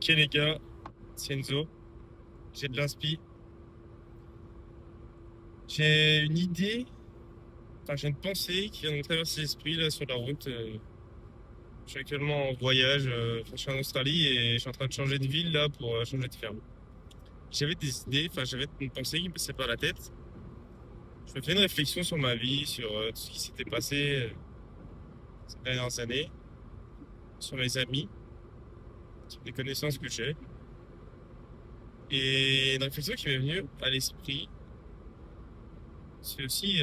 Ok les gars, c'est Enzo, j'ai de l'inspi. J'ai une idée, enfin j'ai une pensée qui vient de me traverser l'esprit là sur la route. Je suis actuellement en voyage, enfin, je suis en Australie et je suis en train de changer de ville là pour changer de ferme. J'avais des idées, enfin j'avais une pensée qui me passait par la tête. Je me fais une réflexion sur ma vie, sur tout ce qui s'était passé ces dernières années, sur mes amis, sur les connaissances que j'ai. Et une réflexion qui m'est venue à l'esprit, c'est aussi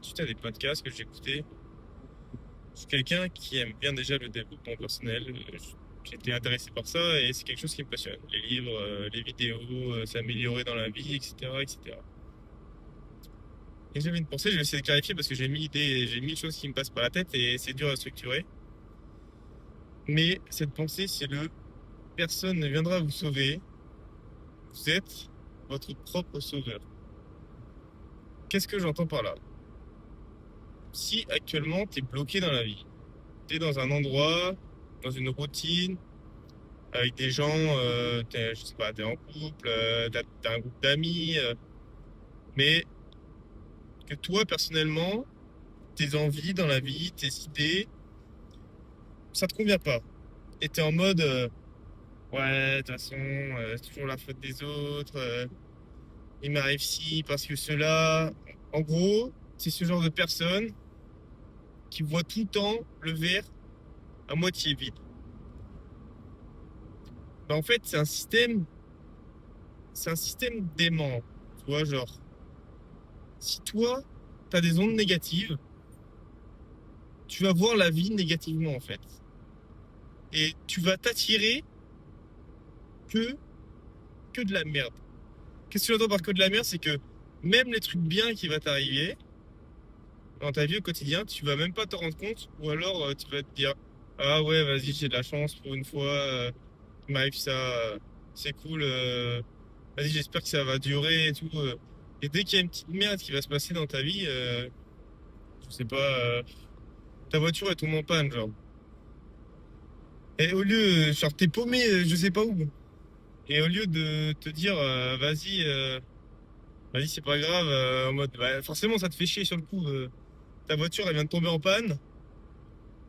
suite à des podcasts que j'ai écoutés. Je suis quelqu'un qui aime bien déjà le développement personnel. J'ai été intéressé par ça et c'est quelque chose qui me passionne. Les livres, les vidéos, s'améliorer dans la vie, etc., etc. Et cetera. Et j'avais une pensée, je vais essayer de clarifier parce que j'ai mille choses qui me passent par la tête et c'est dur à structurer. Mais cette pensée, c'est le personne ne viendra vous sauver. Vous êtes votre propre sauveur. Qu'est-ce que j'entends par là? Si actuellement tu es bloqué dans la vie, tu es dans un endroit, dans une routine, avec des gens, je sais pas, t'es en couple, t'as un groupe d'amis, mais que toi, personnellement, tes envies dans la vie, tes idées, ça te convient pas. Et t'es en mode, ouais, de toute façon, c'est toujours la faute des autres, il m'arrive ci, parce que cela. En gros, c'est ce genre de personne qui voit tout le temps le verre à moitié vide. Bah, en fait, c'est un système dément. Tu vois, genre, si toi, t'as des ondes négatives, tu vas voir la vie négativement en fait. Et tu vas t'attirer que, que de la merde. Qu'est-ce que j'entends par que de la merde? C'est que même les trucs bien qui vont t'arriver dans ta vie au quotidien, tu vas même pas te rendre compte, ou alors tu vas te dire, ah ouais, vas-y, j'ai de la chance pour une fois, il m'arrive ça, c'est cool, vas-y, j'espère que ça va durer et tout. Et dès qu'il y a une petite merde qui va se passer dans ta vie, je sais pas, ta voiture elle tombe en panne, genre. Et au lieu, genre, t'es paumé, je sais pas où. Et au lieu de te dire, vas-y, c'est pas grave, en mode, bah, forcément, ça te fait chier sur le coup. Ta voiture, elle vient de tomber en panne.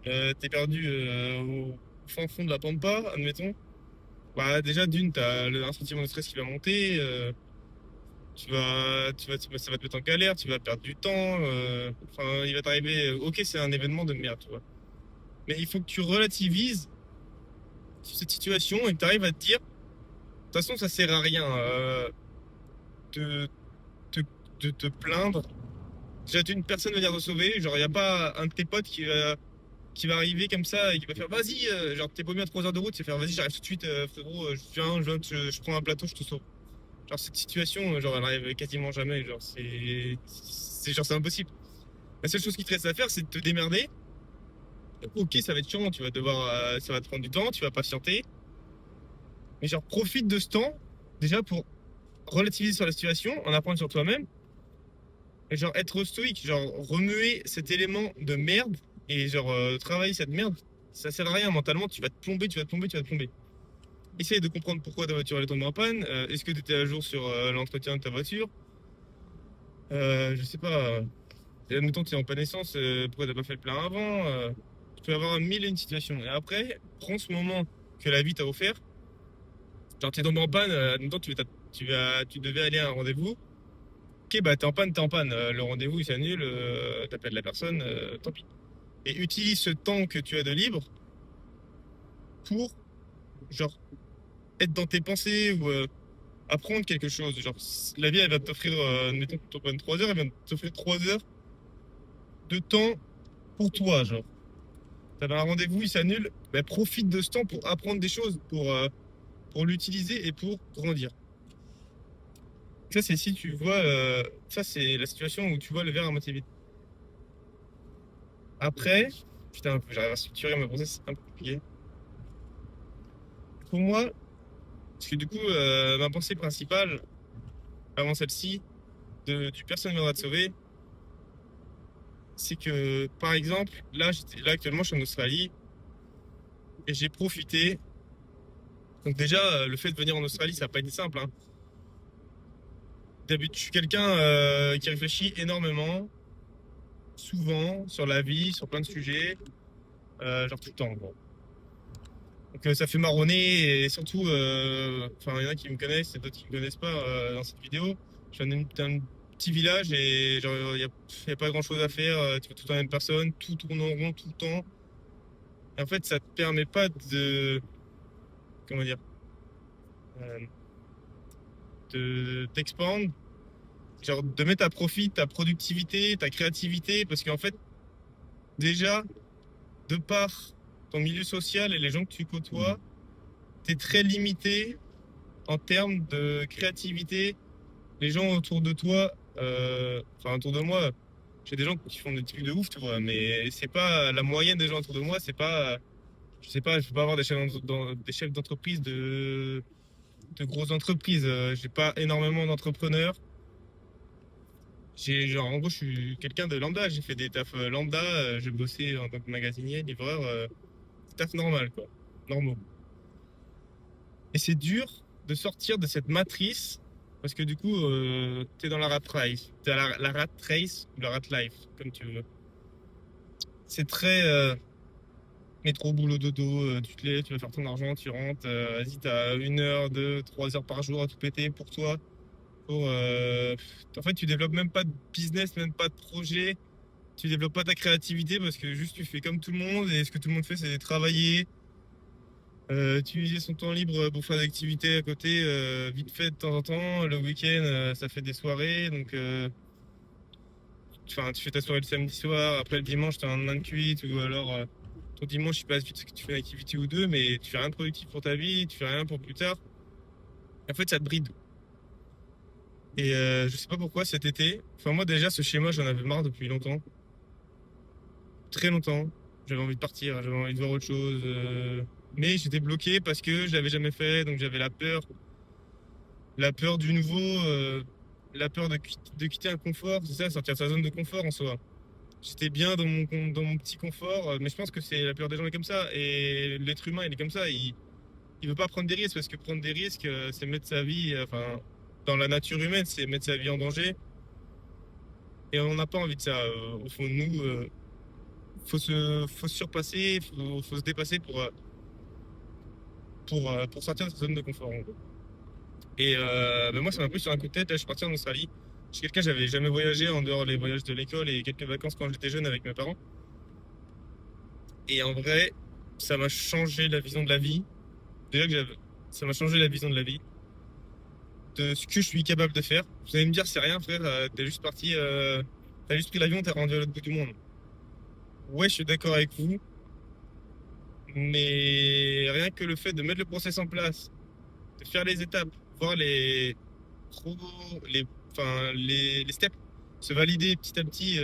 T'es perdu au fin fond de la pampa, admettons. Bah, déjà, d'une, un sentiment de stress qui va monter. Ça va te mettre en galère, tu vas perdre du temps. Enfin, il va t'arriver. Ok, c'est un événement de merde, tu vois. Mais il faut que tu relativises sur cette situation et que tu arrives à te dire, de toute façon, ça sert à rien de, te, de te plaindre. Déjà, une personne va venir te sauver. Genre, il n'y a pas un de tes potes qui va arriver comme ça et qui va faire vas-y, genre, t'es paumé à 3 heures de route, tu vas faire vas-y, j'arrive tout de suite, frérot, je prends un plateau, je te sauve. Genre, cette situation, genre, elle arrive quasiment jamais. Genre, c'est impossible. La seule chose qui te reste à faire, c'est de te démerder. Ok, ça va être chiant, ça va te prendre du temps, tu vas patienter. Mais genre, profite de ce temps, déjà pour relativiser sur la situation, en apprendre sur toi-même. Et genre, être stoïque, genre, remuer cet élément de merde et genre, travailler cette merde, ça sert à rien mentalement, tu vas te plomber, tu vas te plomber, tu vas te plomber. Essaye de comprendre pourquoi ta voiture elle est tombée en panne. Est-ce que tu étais à jour sur l'entretien de ta voiture? Je sais pas. Admettons que tu es en panne essence, pourquoi t'as pas fait le plein avant? Tu peux avoir mille et une situations. Et après, prends ce moment que la vie t'a offert. Genre, t'es tombé en panne, admettons, tu devais aller à un rendez-vous. Ok, bah t'es en panne, t'es en panne. Le rendez-vous il s'annule, t'appelles la personne, tant pis. Et utilise ce temps que tu as de libre pour, genre, être dans tes pensées ou apprendre quelque chose. Genre, la vie, elle va t'offrir, mettons que tu 3 heures, elle va t'offrir 3 heures de temps pour toi, genre. T'avais un rendez-vous, il s'annule, bah, profite de ce temps pour apprendre des choses, pour l'utiliser et pour grandir. Ça, c'est si tu vois, ça, c'est la situation où tu vois le verre à moitié vide. Après, putain, j'arrive à structurer ma pensée, c'est un peu compliqué. Pour moi, parce que du coup, ma pensée principale, avant celle-ci, du personne viendra te sauver, c'est que, par exemple, là actuellement, je suis en Australie et j'ai profité Donc déjà, le fait de venir en Australie, ça n'a pas été simple, hein. D'habitude, je suis quelqu'un qui réfléchit énormément, souvent, sur la vie, sur plein de sujets, genre tout le temps, bon. Donc ça fait marronner et surtout, enfin il y en a qui me connaissent et d'autres qui me connaissent pas dans cette vidéo. Je viens d'un petit village et genre y a pas grand chose à faire. Tu fais tout le temps la même personne, tout tourne en rond tout le temps. Et en fait, ça te permet pas de, comment dire, euh, d'expandre, genre de mettre à profit ta productivité, ta créativité, parce qu'en fait, déjà, de par ton milieu social et les gens que tu côtoies, t'es très limité en termes de créativité. Les gens autour de toi, enfin autour de moi, j'ai des gens qui font des trucs de ouf, tu vois, mais c'est pas la moyenne des gens autour de moi, c'est pas, je sais pas, je peux pas avoir des chefs d'entreprise de grosses entreprises. J'ai pas énormément d'entrepreneurs. Genre, en gros, je suis quelqu'un de lambda, j'ai fait des tafs lambda, j'ai bossé en tant que magasinier, livreur, taf normal, quoi, normaux. Et c'est dur de sortir de cette matrice parce que du coup, t'es dans la rat race. T'es à la rat race ou la rat life, comme tu veux. C'est très métro, boulot, dodo. Tu te lèves, tu vas faire ton argent, tu rentres. Vas-y, t'as 1 heure, 2, 3 heures par jour à tout péter pour toi. En fait, tu développes même pas de business, même pas de projet. Tu développes pas ta créativité parce que juste tu fais comme tout le monde et ce que tout le monde fait, c'est travailler. Utiliser son temps libre pour faire des activités à côté, vite fait de temps en temps. Le week-end, ça fait des soirées. Donc, enfin, tu fais ta soirée le samedi soir. Après, le dimanche, tu as un lendemain de cuite. Ou alors, ton dimanche, il passe vite parce que tu fais une activité ou deux, mais tu fais rien de productif pour ta vie. Tu fais rien pour plus tard. En fait, ça te bride. Et je sais pas pourquoi cet été. Enfin, moi, déjà, ce schéma, j'en avais marre depuis longtemps. Très longtemps. J'avais envie de partir. J'avais envie de voir autre chose. Mais j'étais bloqué parce que je l'avais jamais fait. Donc, j'avais la peur du nouveau, la peur de quitter un confort, c'est ça, sortir de sa zone de confort en soi. J'étais bien dans mon petit confort, mais je pense que c'est la plupart des gens est comme ça. Et l'être humain, il est comme ça. Il veut pas prendre des risques parce que prendre des risques, c'est mettre sa vie, enfin, dans la nature humaine, c'est mettre sa vie en danger. Et on n'a pas envie de ça. Au fond de nous, faut se surpasser, faut se dépasser pour sortir de sa zone de confort, en gros. Et ben moi, ça m'a pris sur un coup de tête. Là, je suis parti en Australie. Je suis quelqu'un, j'avais jamais voyagé en dehors des voyages de l'école et quelques vacances quand j'étais jeune avec mes parents. Et en vrai, ça m'a changé la vision de la vie. Déjà que ça m'a changé la vision de la vie, de ce que je suis capable de faire. Vous allez me dire, c'est rien, frère. T'es juste parti, t'as juste pris l'avion, t'es rendu à l'autre bout du monde. Ouais, je suis d'accord avec vous, mais rien que le fait de mettre le process en place, de faire les étapes, voir trop, les, enfin, les steps se valider petit à petit,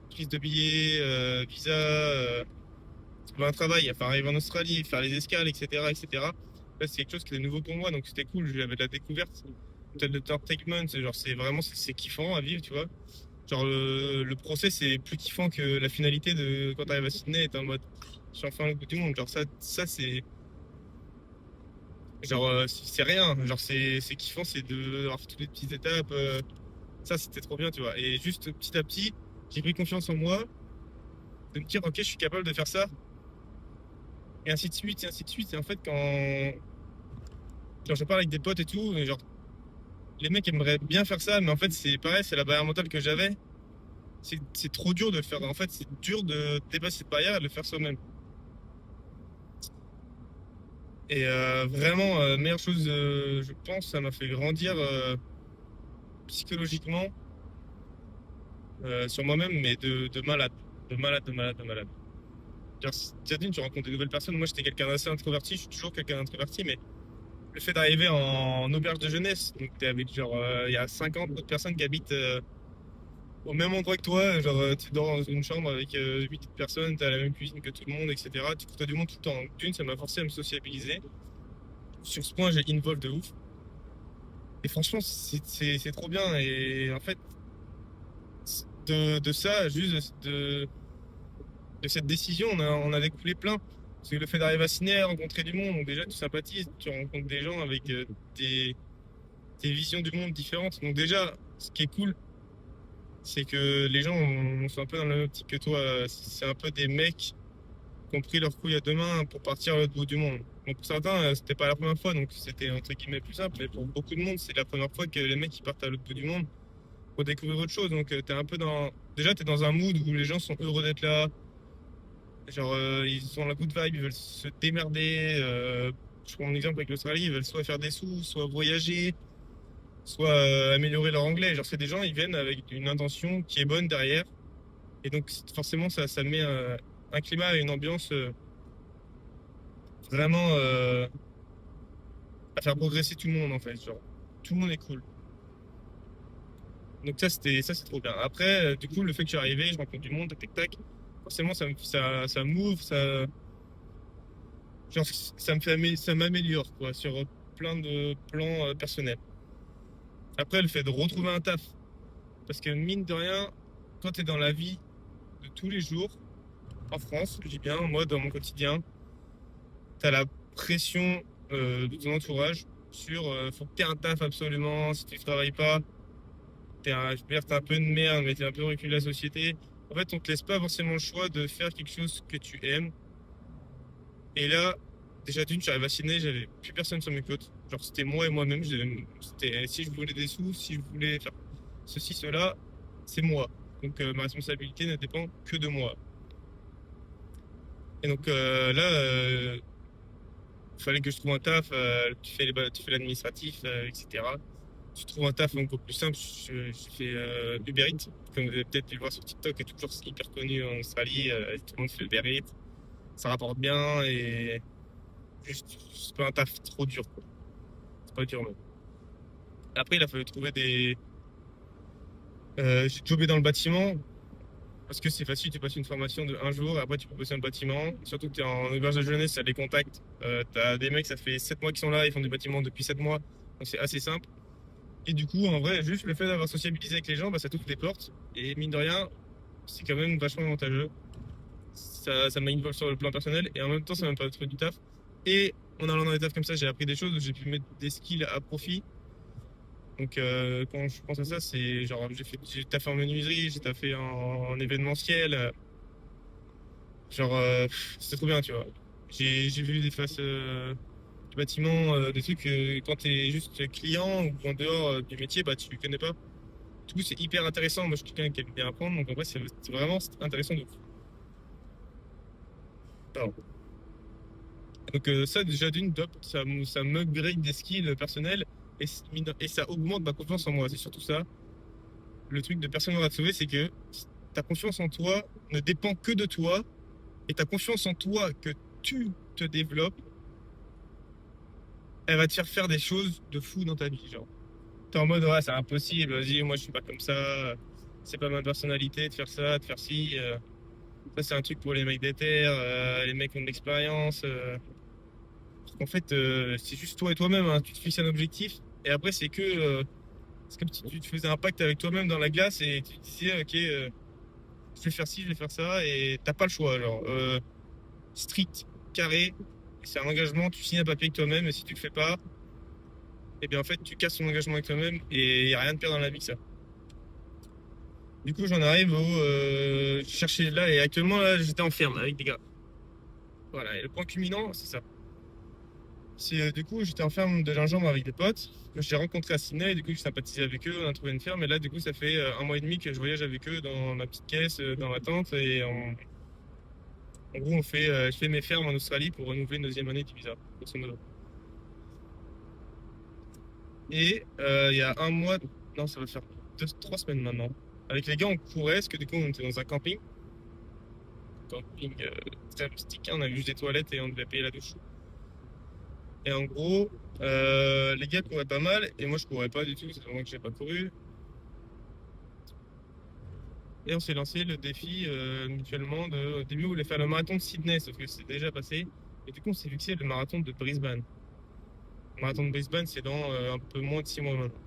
prise de billets, visa, trouver un travail, enfin arriver en Australie, faire les escales, etc., etc. Là, c'est quelque chose qui est nouveau pour moi, donc c'était cool. J'avais de la découverte. Peut-être le entertainment, c'est genre, c'est vraiment, c'est kiffant à vivre, tu vois. Genre, le process c'est plus kiffant que la finalité de quand t'arrives à Sydney et t'es en mode, je suis enfin au bout du monde. Genre, ça c'est. Genre, c'est rien. Genre, c'est kiffant, c'est de avoir fait toutes les petites étapes. Ça, c'était trop bien, tu vois. Et juste petit à petit, j'ai pris confiance en moi, de me dire, ok, je suis capable de faire ça. Et ainsi de suite, et ainsi de suite. Et en fait, quand je parle avec des potes et tout, et genre, les mecs aimeraient bien faire ça, mais en fait, c'est pareil, c'est la barrière mentale que j'avais. C'est trop dur de le faire. En fait, c'est dur de dépasser cette barrière et de le faire soi-même. Et vraiment, meilleure chose, je pense, ça m'a fait grandir psychologiquement sur moi-même, mais de malade. De malade, de malade, de malade. Dire, tu rencontres des nouvelles personnes. Moi, j'étais quelqu'un d'assez introverti, je suis toujours quelqu'un d'introverti, mais le fait d'arriver en auberge de jeunesse, donc t'es avec genre, il y a 50 autres personnes qui habitent au même endroit que toi, genre, tu dors dans une chambre avec 8 personnes, t'as la même cuisine que tout le monde, etc. Tu côtoies du monde tout le temps. Donc, d'une, ça m'a forcé à me sociabiliser. Sur ce point, j'ai involve de ouf. Et franchement, c'est trop bien. Et en fait, de ça, juste de cette décision, on a découlé plein. Parce que le fait d'arriver à Sydney, rencontrer du monde, donc déjà tu sympathises, tu rencontres des gens avec des visions du monde différentes. Donc déjà, ce qui est cool, c'est que les gens sont un peu dans la même optique que toi. C'est un peu des mecs qui ont pris leur couille à deux mains pour partir à l'autre bout du monde. Donc pour certains, c'était pas la première fois, donc c'était entre guillemets plus simple. Mais pour beaucoup de monde, c'est la première fois que les mecs ils partent à l'autre bout du monde pour découvrir autre chose. Donc t'es un peu dans... Déjà, t'es dans un mood où les gens sont heureux d'être là. Genre, ils ont la good vibe, ils veulent se démerder. Je prends un exemple avec l'Australie, ils veulent soit faire des sous, soit voyager, soit améliorer leur anglais. Genre, c'est des gens, ils viennent avec une intention qui est bonne derrière. Et donc, forcément, ça met un climat et une ambiance vraiment à faire progresser tout le monde, en fait. Genre, tout le monde est cool. Donc, ça, c'est trop bien. Après, du coup, le fait que je suis arrivé, je rencontre du monde, tac, tac, tac. Forcément, ça m'ouvre, genre, ça m'améliore, quoi, sur plein de plans personnels. Après, le fait de retrouver un taf, parce que mine de rien, quand tu es dans la vie de tous les jours, en France, je dis bien, moi, dans mon quotidien, tu as la pression de ton entourage sur faut que tu aies un taf absolument, si tu ne travailles pas, je veux dire, t'es un peu une merde, mais t'es un peu reculé de la société. En fait, on te laisse pas forcément le choix de faire quelque chose que tu aimes. Et là, déjà d'une, j'arrive à Sydney, j'avais plus personne sur mes côtes. Genre, c'était moi et moi-même. C'était, si je voulais des sous, si je voulais faire ceci, cela, c'est moi. Donc, ma responsabilité ne dépend que de moi. Et donc, là, il fallait que je trouve un taf. Tu fais l'administratif, etc. Tu trouves un taf encore plus simple. Je fais Uber Eats. Comme vous avez peut-être pu le voir sur TikTok, est toujours hyper connu en Australie. Tout le monde fait Uber Eats. Ça rapporte bien et juste, c'est pas un taf trop dur, quoi. C'est pas dur, même. Après, il a fallu trouver des. J'ai jobé dans le bâtiment parce que c'est facile, tu passes une formation de un jour et après tu peux bosser dans le bâtiment. Surtout que tu es en auberge de jeunesse, tu as des contacts. T'as des mecs, ça fait 7 mois qu'ils sont là, ils font du bâtiment depuis 7 mois. Donc c'est assez simple. Et du coup, en vrai, juste le fait d'avoir sociabilisé avec les gens, bah, ça t'ouvre des portes. Et mine de rien, c'est quand même vachement avantageux. Ça m'a une sur le plan personnel et en même temps, ça m'a pas trouvé du taf. Et en allant dans des tafs comme ça, j'ai appris des choses, j'ai pu mettre des skills à profit. Donc quand je pense à ça, c'est genre j'ai taffé en menuiserie, j'ai taffé en événementiel. Genre c'était trop bien, tu vois. J'ai vu des faces du bâtiment, des trucs quand t'es juste client ou en dehors du métier, bah tu connais pas. Du coup c'est hyper intéressant. Moi je suis quelqu'un qui aime bien apprendre, donc en vrai c'est vraiment intéressant de fou. Pardon. Donc ça déjà d'une top, ça m'upgrade des skills personnels et ça augmente ma confiance en moi. C'est surtout ça. Le truc de personne va te sauver, c'est que ta confiance en toi ne dépend que de toi et ta confiance en toi que tu te développes, elle va te faire des choses de fou dans ta vie. Genre, t'es en mode, ouais, c'est impossible, vas-y, moi je suis pas comme ça, c'est pas ma personnalité de faire ça, de faire ci. Ça, c'est un truc pour les mecs d'éther, les mecs qui ont de l'expérience. Parce qu'en fait, c'est juste toi et toi-même, hein. Tu te fixes un objectif et après, c'est comme si tu te faisais un pacte avec toi-même dans la glace et tu te disais, ok, je vais faire ci, je vais faire ça et t'as pas le choix. Genre, strict, carré, c'est un engagement, tu signes un papier avec toi-même et si tu le fais pas, et bien en fait, tu casses ton engagement avec toi-même et il n'y a rien de pire dans la vie que ça. Du coup, j'en arrive au. Chercher là, et actuellement, là, j'étais en ferme avec des gars. Voilà, et le point culminant, c'est ça. C'est du coup, j'étais en ferme de gingembre avec des potes que j'ai rencontrés à Sydney, et du coup, je sympathisais avec eux, on a trouvé une ferme, et là, du coup, ça fait un mois et demi que je voyage avec eux dans ma petite caisse, dans ma tente, et en gros, je fais mes fermes en Australie pour renouveler une deuxième année du visa, grosso modo. Et il y a un mois, non, ça va faire 3 semaines maintenant. Avec les gars, on courait, parce que du coup, on était dans un camping très rustique, hein. On avait juste des toilettes et on devait payer la douche. Et en gros, les gars couraient pas mal, et moi je courais pas du tout, c'est vraiment que j'ai pas couru. Et on s'est lancé le défi mutuellement au début, on voulait faire le marathon de Sydney, sauf que c'est déjà passé. Et du coup, on s'est fixé le marathon de Brisbane. Le marathon de Brisbane, c'est dans un peu moins de 6 mois maintenant.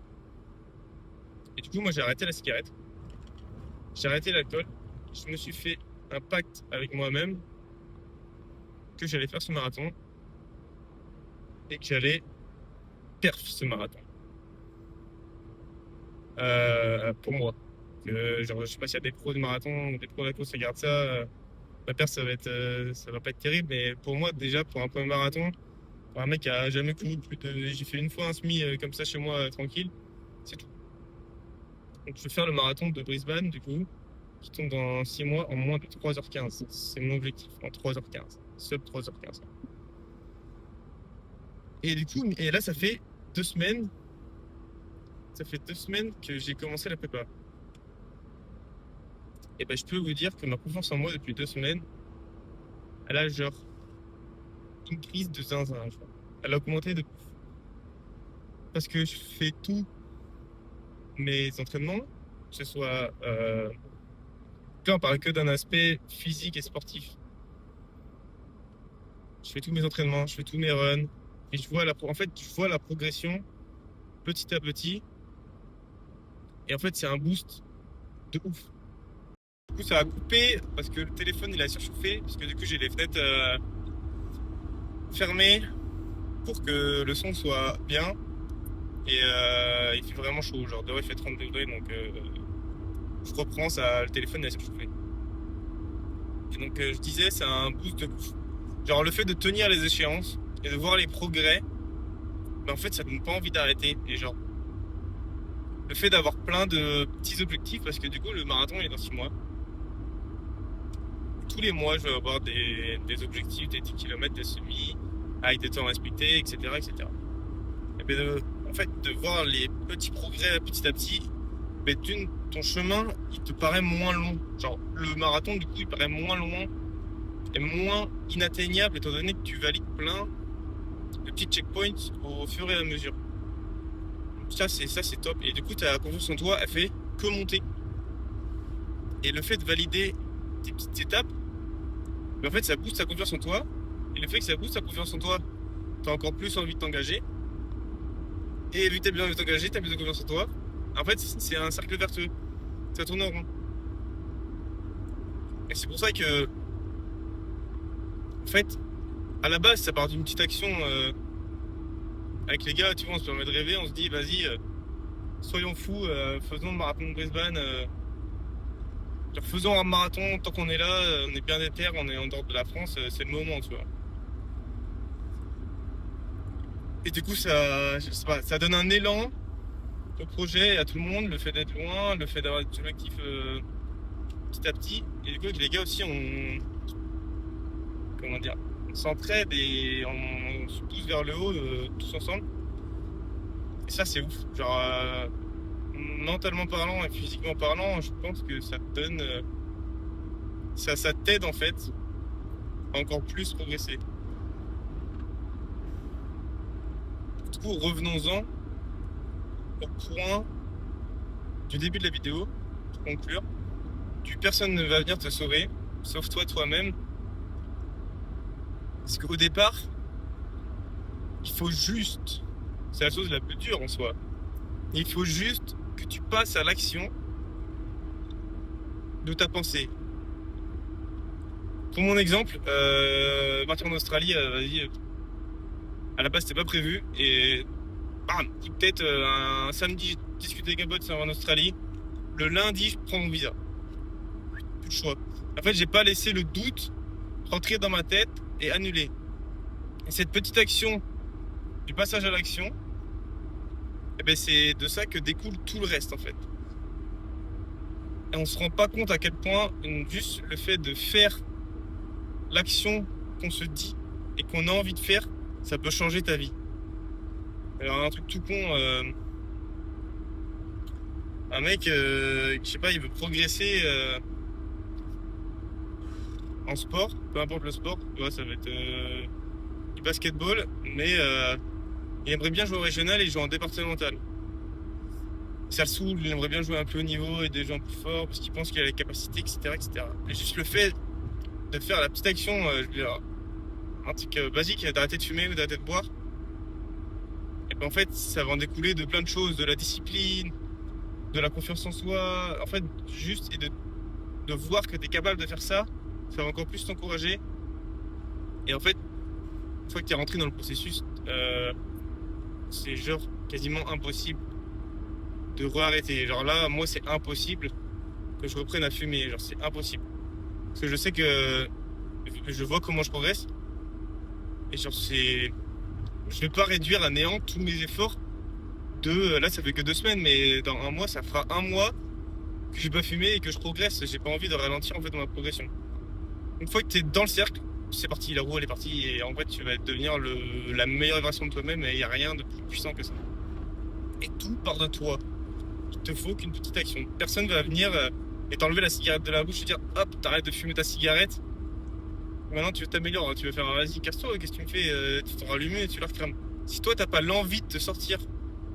Et du coup, moi j'ai arrêté la cigarette, j'ai arrêté l'alcool, je me suis fait un pacte avec moi-même. que j'allais faire ce marathon et que j'allais perf ce marathon. Pour moi. Genre, je sais pas s'il y a des pros de marathon ou des pros de la course qui regardent ça. La perf, ça va pas être terrible, mais pour moi, déjà, pour un premier marathon, pour un mec qui a jamais couru j'ai fait une fois un semi comme ça chez moi, tranquille, c'est tout. Donc, je vais faire le marathon de Brisbane, du coup, qui tombe dans 6 mois en moins de 3h15. C'est mon objectif, en 3h15. Sub 3h15. Et du coup, et là, ça fait 2 semaines. Ça fait 2 semaines que j'ai commencé la prépa. Et ben, je peux vous dire que ma confiance en moi depuis 2 semaines, elle a genre une crise de zinzin. Genre. Elle a augmenté de ouf. Parce que je fais tous mes entraînements, que ce soit. Là, on parle que d'un aspect physique et sportif. Je fais tous mes entraînements, je fais tous mes runs. Et je vois je vois la progression petit à petit. Et en fait, c'est un boost de ouf. Du coup, ça a coupé parce que le téléphone il a surchauffé. Parce que du coup, j'ai les fenêtres fermées pour que le son soit bien. Et il fait vraiment chaud. Genre dehors, il fait 30 degrés. Donc, je reprends ça. Le téléphone il a surchauffé. Et donc, je disais, c'est un boost de ouf. Genre, le fait de tenir les échéances et de voir les progrès, ben, en fait, ça donne pas envie d'arrêter. Et genre, le fait d'avoir plein de petits objectifs, parce que du coup, le marathon il est dans 6 mois. Tous les mois, je vais avoir des objectifs, des 10 km, des semis, avec des temps respectés, etc. etc. Et bien, en fait, de voir les petits progrès petit à petit, ben, ton chemin, il te paraît moins long. Genre, le marathon, du coup, il paraît moins loin et moins inatteignable, étant donné que tu valides plein de petits checkpoints au fur et à mesure. Ça, c'est top. Et du coup, ta confiance en toi, elle fait que monter. Et le fait de valider tes petites étapes, en fait, ça booste ta confiance en toi. Et le fait que ça booste ta confiance en toi, t'as encore plus envie de t'engager. Et vu que t'as bien envie de t'engager, t'as plus de confiance en toi. En fait, c'est un cercle vertueux. Ça tourne en rond. Et c'est pour ça que, en fait, à la base, ça part d'une petite action avec les gars, tu vois, on se permet de rêver, on se dit, vas-y, soyons fous, faisons le marathon de Brisbane. Genre, faisons un marathon tant qu'on est là, on est bien déter, on est en dehors de la France, c'est le moment, tu vois. Et du coup, ça, je sais pas, ça donne un élan au projet et à tout le monde, le fait d'être loin, le fait d'avoir des objectifs petit à petit. Et du coup, les gars aussi, comment dire, on s'entraide et on se pousse vers le haut, tous ensemble. Et ça, c'est ouf. Genre, mentalement parlant et physiquement parlant, je pense que ça te donne. Ça t'aide en fait à encore plus progresser. Du coup, revenons-en au point du début de la vidéo, pour conclure. Personne ne va venir te sauver, sauf toi-même. Parce qu'au départ, il faut juste, c'est la chose la plus dure en soi, il faut juste que tu passes à l'action de ta pensée. Pour mon exemple, partir en Australie, vas-y, à la base c'était pas prévu, et bam, peut-être un samedi, je discute avec un pote en Australie, le lundi, je prends mon visa. Plus de choix. En fait, j'ai pas laissé le doute rentrer dans ma tête et annuler. Et cette petite action du passage à l'action, eh ben c'est de ça que découle tout le reste en fait. Et on se rend pas compte à quel point juste le fait de faire l'action qu'on se dit et qu'on a envie de faire, ça peut changer ta vie. Alors un truc tout con, un mec, je sais pas, il veut progresser en sport, peu importe le sport, tu vois, ça va être du basketball, mais il aimerait bien jouer au régional et jouer en départemental. Ça le saoule, il aimerait bien jouer à un plus haut niveau et des gens plus forts parce qu'il pense qu'il a les capacités, etc., etc. Et juste le fait de faire la petite action, je veux dire, un truc basique, d'arrêter de fumer ou d'arrêter de boire, et ben en fait, ça va en découler de plein de choses, de la discipline, de la confiance en soi, en fait, juste et de voir que tu es capable de faire ça, ça va encore plus t'encourager Et en fait, une fois que tu es rentré dans le processus, c'est genre quasiment impossible de re-arrêter. Genre là, moi, c'est impossible que je reprenne à fumer. Genre, c'est impossible. Parce que je sais que je vois comment je progresse. Et genre, c'est. Je vais pas réduire à néant tous mes efforts de. Là, ça fait que 2 semaines, mais dans un mois, ça fera un mois que j'ai pas fumé et que je progresse. J'ai pas envie de ralentir en fait dans ma progression. Une fois que tu es dans le cercle, c'est parti, la roue elle est partie et en fait tu vas devenir la meilleure version de toi-même et il n'y a rien de plus puissant que ça. Et tout part de toi. Il te faut qu'une petite action. Personne va venir et t'enlever la cigarette de la bouche et dire hop, t'arrêtes de fumer ta cigarette. Maintenant tu veux t'améliorer, tu veux faire vas-y, casse-toi, qu'est-ce que tu me fais tu t'en rallumes et tu la recrames. Si toi t'as pas l'envie de te sortir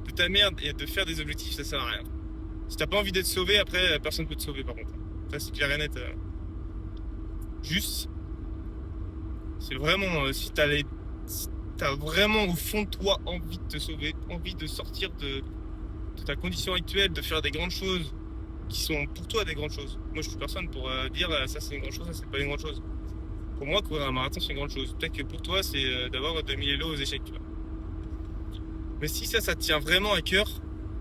de ta merde et de faire des objectifs, ça sert à rien. Si t'as pas envie d'être sauvé, après personne peut te sauver par contre. Ça c'est clair et net. Juste, c'est vraiment si t'as vraiment au fond de toi envie de te sauver, envie de sortir de ta condition actuelle, de faire des grandes choses qui sont pour toi des grandes choses. Moi je suis personne pour dire ça c'est une grande chose, ça c'est pas une grande chose. Pour moi courir un marathon c'est une grande chose. Peut-être que pour toi c'est d'avoir 2000 élos aux échecs, tu vois. Mais si ça te tient vraiment à cœur,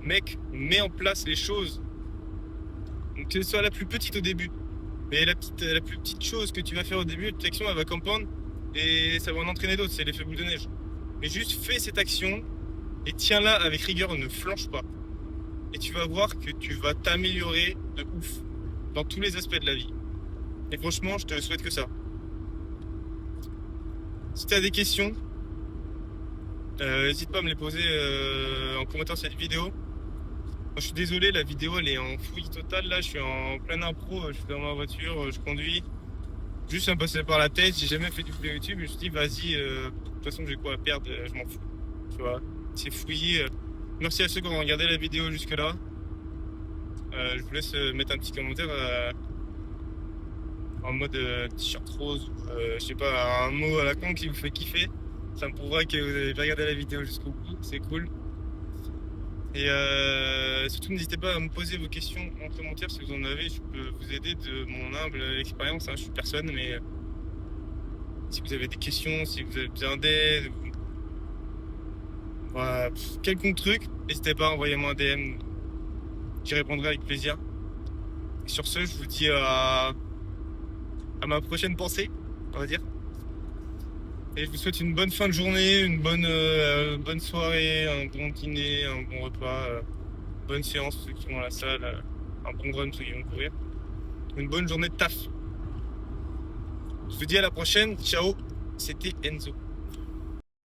mec, mets en place les choses. Donc, que ce soit la plus petite au début. Mais la plus petite chose que tu vas faire au début, toute action, elle va compound et ça va en entraîner d'autres. C'est l'effet boule de neige. Mais juste fais cette action et tiens-la avec rigueur, ne flanche pas. Et tu vas voir que tu vas t'améliorer de ouf dans tous les aspects de la vie. Et franchement, je te souhaite que ça. Si tu as des questions, n'hésite pas à me les poser en commentaire sur cette vidéo. Moi, je suis désolé, la vidéo elle est en fouille totale. Là, je suis en pleine impro, je suis dans ma voiture, je conduis. Juste ça me passait par la tête, j'ai jamais fait du vidéo YouTube. Je me suis dit, vas-y, de toute façon, j'ai quoi à perdre, je m'en fous. Tu vois, c'est fouillé. Merci à ceux qui ont regardé la vidéo jusque-là. Je vous laisse mettre un petit commentaire en mode t-shirt rose ou je sais pas, un mot à la con qui vous fait kiffer. Ça me prouvera que vous avez bien regardé la vidéo jusqu'au bout, c'est cool. Et surtout, n'hésitez pas à me poser vos questions en commentaire si vous en avez. Je peux vous aider de mon humble expérience. Hein. Je suis personne, mais si vous avez des questions, si vous avez besoin d'aide, voilà, quelconque truc, n'hésitez pas à envoyer moi un DM. J'y répondrai avec plaisir. Et sur ce, je vous dis à ma prochaine pensée, on va dire. Et je vous souhaite une bonne fin de journée, une bonne soirée, un bon dîner, un bon repas, bonne séance pour ceux qui vont à la salle, un bon run pour ceux qui vont courir. Une bonne journée de taf. Je vous dis à la prochaine, ciao, c'était Enzo.